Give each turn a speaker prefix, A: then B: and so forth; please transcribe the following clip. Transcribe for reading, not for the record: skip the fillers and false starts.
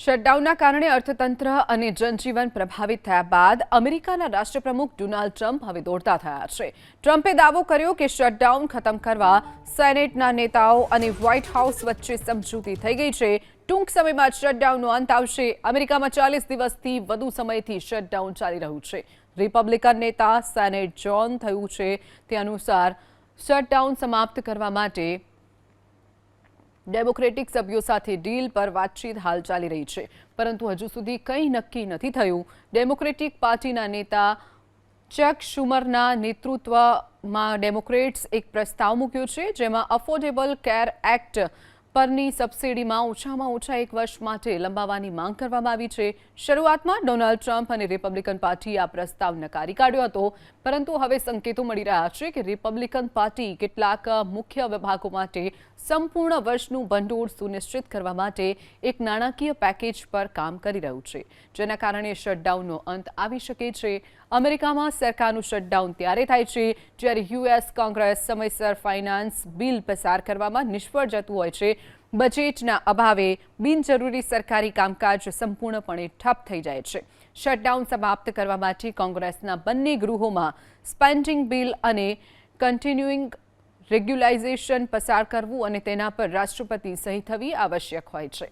A: શટડાઉનના કારણે અર્થતંત્ર અને જનજીવન પ્રભાવિત થયા બાદ અમેરિકાના રાષ્ટ્રપ્રમુખ ડોનાલ્ડ ટ્રમ્પ હવે દોડતા થયા છે। ટ્રમ્પે દાવો કર્યો કે શટડાઉન ખતમ કરવા સેનેટના નેતાઓ અને વ્હાઇટ હાઉસ વચ્ચે સમજૂતી થઈ ગઈ છે। ટૂંક સમયમાં શટડાઉનનો અંત આવશે। અમેરિકામાં 40 દિવસથી વધુ સમયથી શટડાઉન ચાલી રહ્યું છે। રિપબ્લિકન નેતા સેનેટ જોન થયું છે તે અનુસાર શટડાઉન સમાપ્ત કરવા માટે ડેમોક્રેટિક સભ્યો સાથે ડીલ પર વાતચીત હાલ ચાલી રહી છે, પરંતુ હજુ સુધી કંઈ નક્કી નથી થયું। ડેમોક્રેટિક પાર્ટીના નેતા ચક શુમરના નેતૃત્વમાં ડેમોક્રેટ્સ એક પ્રસ્તાવ મૂક્યો છે, જેમાં અફોર્ડેબલ કેર એક્ટ પરની સબસિડીમાં ઓછામાં ઓછા 1 વર્ષ માટે લંબાવવાની માંગ કરવામાં આવી છે। શરૂઆતમાં ડોનાલ્ડ ટ્રમ્પ અને રિપબ્લિકન પાર્ટીએ આ પ્રસ્તાવ નકારી કાઢ્યો હતો, પરંતુ હવે સંકેતો મળી રહ્યા છે કે રિપબ્લિકન પાર્ટી કેટલાક મુખ્ય વિભાગો માટે સંપૂર્ણ વર્ષનું ભંડોળ સુનિશ્ચિત કરવા માટે એક નાણાકીય પેકેજ પર કામ કરી રહ્યું છે, જેના કારણે શટડાઉનનો અંત આવી શકે છે। અમેરિકામાં સરકારનું શટડાઉન ત્યારે થાય છે જ્યારે યુએસ કોંગ્રેસ સમયસર ફાઇનાન્સ બિલ પસાર કરવામાં નિષ્ફળ જતું હોય છે। બજેટના અભાવે બિનજરૂરી સરકારી કામકાજ સંપૂર્ણપણે ઠપ થઈ જાય છે। શટડાઉન સમાપ્ત કરવા માટે કોંગ્રેસના બંને ગૃહોમાં સ્પેન્ડિંગ બિલ અને કન્ટિન્યુઇંગ રેગ્યુલાઇઝેશન પસાર કરવું અને તેના પર રાષ્ટ્રપતિ સહી થવી આવશ્યક હોય છે।